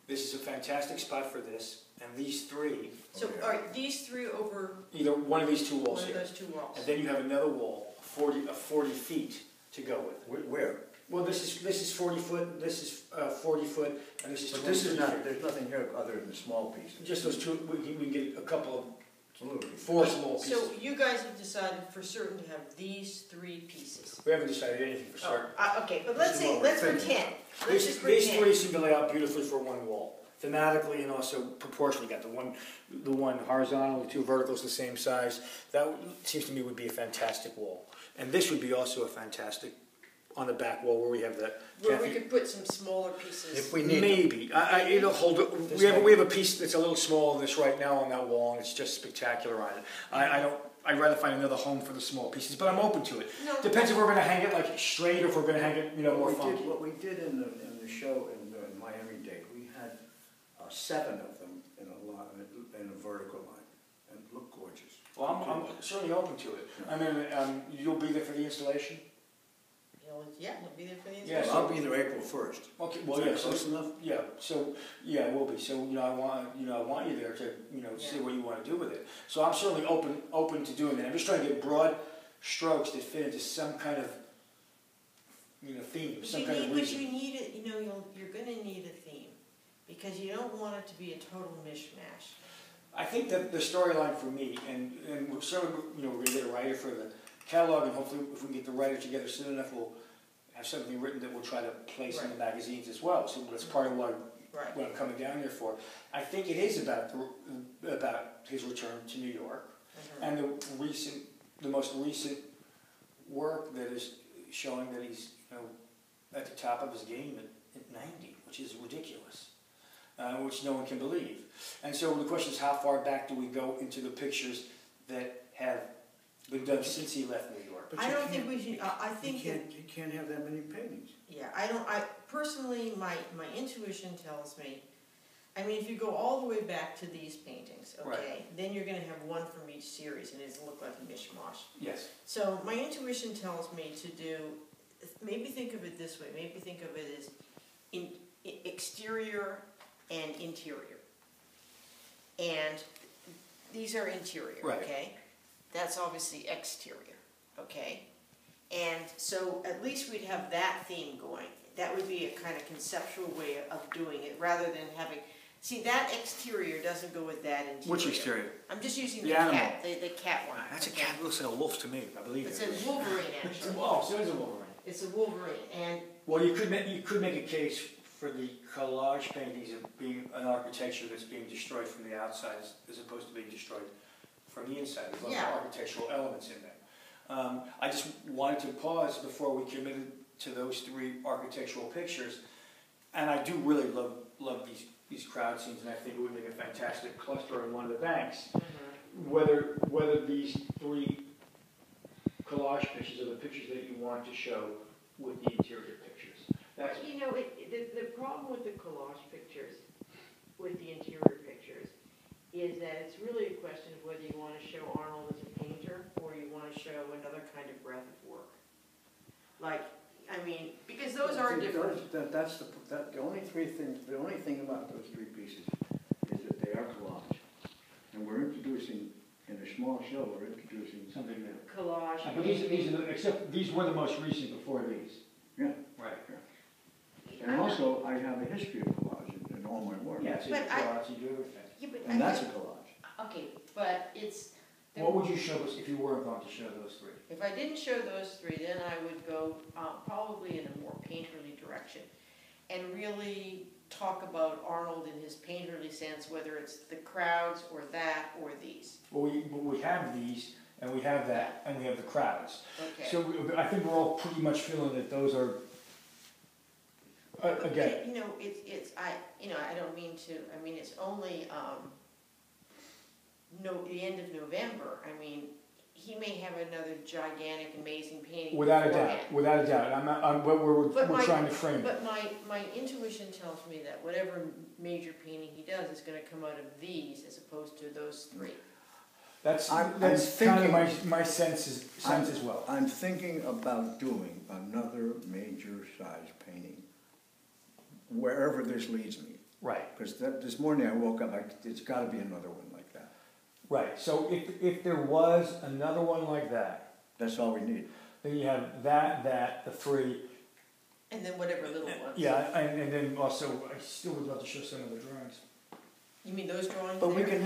This is a fantastic spot for this, and these three. So are these three over Either one of these two walls one here. of those two walls? And then you have another wall, 40 feet to go with. Where? Well, this is 40 foot, this is 40 foot, and this is 20 But this is feet not, here. there's nothing here other than small pieces. Just those two, we can get a couple of, Absolutely. 4 small pieces. So you guys have decided for certain to have these three pieces. We haven't decided anything for certain. Okay, but let's This is say, what let's we're thinking. pretend. Let's These just three pretend. seem to lay out beautifully for one wall. Thematically and also proportionally, got the one horizontal, the two verticals the same size. That seems to me would be a fantastic wall. And this would be also a fantastic on the back wall where we have the Where we could put some smaller pieces. If we need maybe it'll hold. We have a piece that's a little small than this right now on that wall, and it's just spectacular on it. I'd rather find another home for the small pieces, but I'm open to it. No. Depends if we're going to hang it like straight or if we're going to hang it, more funky. What we did in the show in Miami-Dade, we had 7 of them in a vertical line, and it looked gorgeous. Well, I'm certainly open to it. I mean, you'll be there for the installation? Yeah, we'll be there for the Yeah, installation. Well, I'll be there April 1st. Okay, well, Is yeah, that close enough? Yeah, so, yeah, it will be. So, I want you there to, see what you want to do with it. So I'm certainly open to doing that. I'm just trying to get broad strokes that fit into some kind of, theme, some kind of reason. But you need it, you're going to need a theme, because you don't want it to be a total mishmash. I think that the storyline for me, and we're certainly, we're going to get a writer for the catalog, and hopefully if we can get the writer together soon enough, we'll have something written that we'll try to place in the magazines as well. So that's part of what I'm coming down here for. I think it is about his return to New York, and the most recent work that is showing that he's at the top of his game at 90, which is ridiculous. Which no one can believe. And so the question is, how far back do we go into the pictures that have been done since he left New York? I don't think we should. I think you can't have that many paintings. Yeah, I personally, my intuition tells me. I mean, if you go all the way back to these paintings, then you're going to have one from each series, and it'll look like a mishmash. Yes. So my intuition tells me to do. Maybe think of it this way. Maybe think of it as exterior and interior. And these are interior, okay? That's obviously exterior, okay? And so at least we'd have that theme going. That would be a kind of conceptual way of doing it, rather than having... See, that exterior doesn't go with that interior. Which exterior? I'm just using the cat, the cat one. That's a cat. It looks like a wolf to me, I believe. It's a Wolverine, actually. Oh, so it is a Wolverine. It's a Wolverine, and... Well, you could make a case for the collage paintings of being an architecture that's being destroyed from the outside as opposed to being destroyed from the inside. There's a lot of architectural elements in there. I just wanted to pause before we committed to those 3 architectural pictures, and I do really love these crowd scenes, and I think it would make a fantastic cluster on one of the banks. Whether these 3 collage pictures are the pictures that you want to show with the interior pictures. That's the problem with the collage pictures, with the interior pictures, is that it's really a question of whether you want to show Arnold as a painter or you want to show another kind of breadth of work. Because those are different. The only thing about those 3 pieces is that they are collage, and we're introducing in a small show. We're introducing something new. Collage. But these were the most recent before these. Yeah. Right. Yeah. And also, I have a history of collage in all my work. Yeah, so you collage, you do everything. Yeah, and that's a collage. Okay, but it's... What would you show us if you were going to show those 3? If I didn't show those 3, then I would go probably in a more painterly direction and really talk about Arnold in his painterly sense, whether it's the crowds or that or these. Well, we have these, and we have that, and we have the crowds. Okay. So I think we're all pretty much feeling that those are... again... I don't mean to... I mean, it's only... the end of November. I mean, he may have another gigantic, amazing painting. Without a doubt. I'm we're trying to frame it. But my intuition tells me that whatever major painting he does is going to come out of these as opposed to those 3. That's kind of my sense as well. I'm thinking about doing another major size painting, wherever this leads me. Right, Because this morning I woke up, there's gotta be another one like that. right. So if there was another one like that, That's all we need. then you have that, the three. And then whatever little ones. Yeah, and then also, I still would love to show some of the drawings. You mean those drawings But we there? can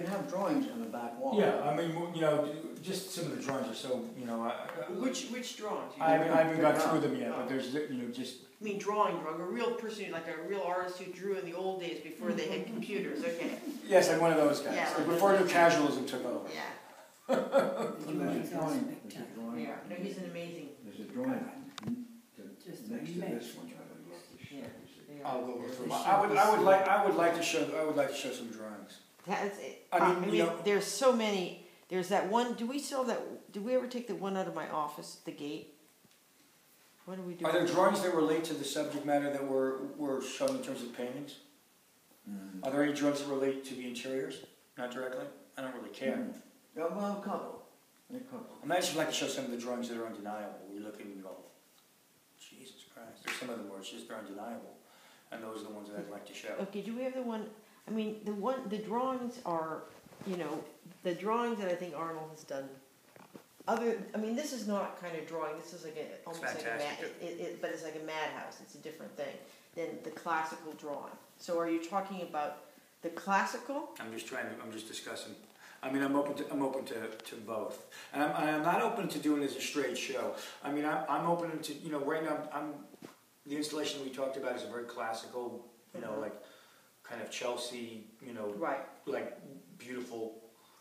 have drawings on the back wall. Yeah, I mean, you know, just some of the drawings are so, you know, Which drawings? I haven't gone through them yet, but there's, you know, just, I mean drawing, a real person, like a real artist who drew in the old days before they had computers, okay. yes, like one of those guys. Yeah. Like before new casualism took over. Yeah, There's a drawing, yeah, no, he's an amazing, there's a drawing Just next to amazing. this one. I would love to show Yeah. you. I'll go through. They I would like to show some drawings. that's it. I mean, you know- there's so many, there's that one, do we still have that, did we ever take the one out of my office, the gate? What do we do? Are there drawings that relate to the subject matter that were shown in terms of paintings? Mm. Are there any drawings that relate to the interiors? Not directly? I don't really care. Yeah, well, a couple. I'm actually like to show some of the drawings that are undeniable. We look at them and go, Jesus Christ. There's some of them where it's just they're undeniable. And those are the ones that I'd like to show. Okay, do we have the one, I mean, the drawings are, you know, the drawings that I think Arnold has done, this is not kind of drawing, this is like almost like a fantastic. but it's like a madhouse, it's a different thing than the classical drawing. So are you talking about the classical? I'm just discussing. I mean, I'm open to both. And I'm not open to doing it as a straight show. I mean, I'm open to, you know, right now, the installation we talked about is a very classical, you know, like kind of Chelsea, you know, Right. like beautiful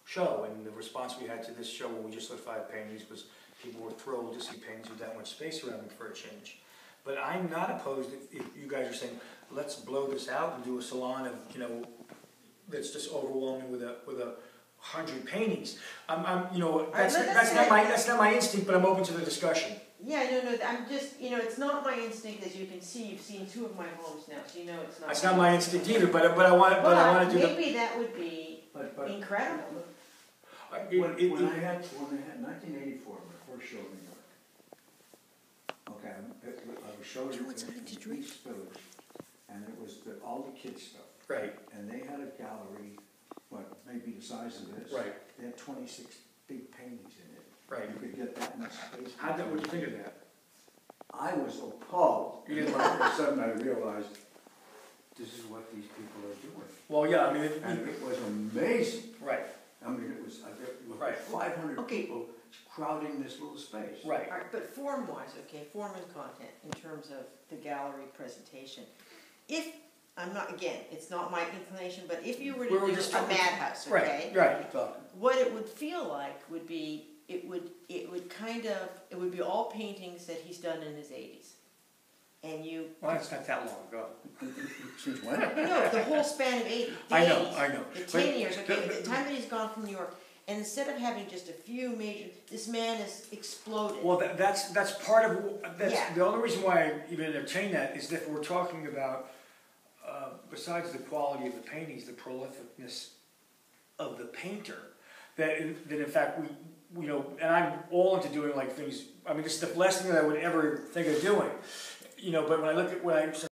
show. And the response we had to this show when we just lit 5 paintings was people were thrilled to see paintings with that much space around them for a change. But I'm not opposed if you guys are saying, let's blow this out and do a salon of, you know, that's just overwhelming with a 100 paintings. You know, that's not my instinct, but I'm open to the discussion. Yeah, no, I'm just, you know, it's not my instinct, as you can see, you've seen 2 of my homes now, so you know it's not. That's not my instinct either, but I want to do maybe that would be But incredible. when I had 1984, my first show in New York. Okay, I was showing it in the East Village, and it was all the kids stuff. Right. And they had a gallery, maybe the size of this. Right. They had 26 big paintings in it. Right. You could get that much space. What do you think of that? I was appalled. You didn't All of a sudden I realized, this is what these people are doing. Well, yeah, I mean, And it was amazing. right, I mean, it was Right. 500 Okay. people crowding this little space. right. All right, but form-wise, okay, form and content in terms of the gallery presentation. If, I'm not, again, it's not my inclination, but if you were to We were do just a talking- madhouse, okay? Right. What it would feel like would be, it would be all paintings that he's done in his 80s. And you, Well, that's not that long ago. Since when? no, the whole span of 80 days. I know. The But 10 years, okay, the time that he's gone from New York, and instead of having just a few major, this man has exploded. Well, that's part of, Yeah. the only reason why I even entertain that is that we're talking about, besides the quality of the paintings, the prolificness of the painter, that in fact we, you know, and I'm all into doing like things, I mean, this is the last thing that I would ever think of doing, you know, but when I look at,